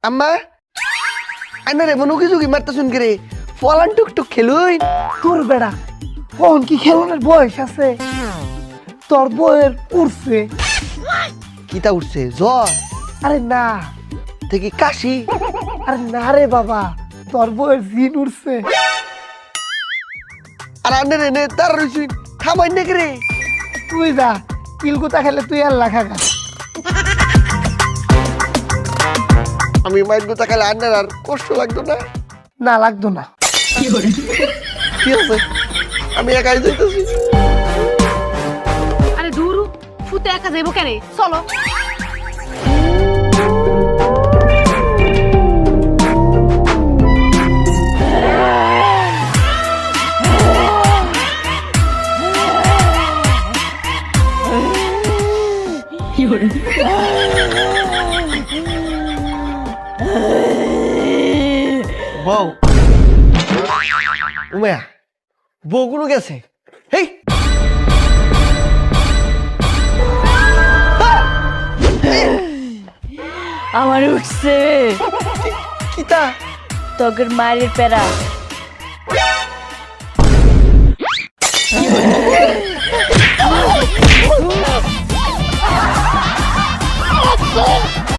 আম্মা আইনা রে মনো কিছু কি মারতে শুন করে ফলান টুকটুক খেলুই তোর বেড়া কোন কি খেলনের বয়স আছে তোর বইয়ের উঠছে কিতা উঠছে জ্বর আরে না থেকে কাশি আরে না রে বাবা তোর বইয়ের জিন উঠছে আর আনে রে নে তার রইছুন খামাই নে করে তুই যা কিলকুতা খেলে তুই আর লাখা গা আমি মাইন গোটা খেলে আন্নার আর কষ্ট লাগতো না না লাগতো না কি আছে আমি একাই যাইতেছি আরে দূরু ফুতে একা যাইবো কেন চলো বউ উমেয়া বউ কোনো গেছে হেই আমার উঠছে কিতা তোকের মায়ের প্যারা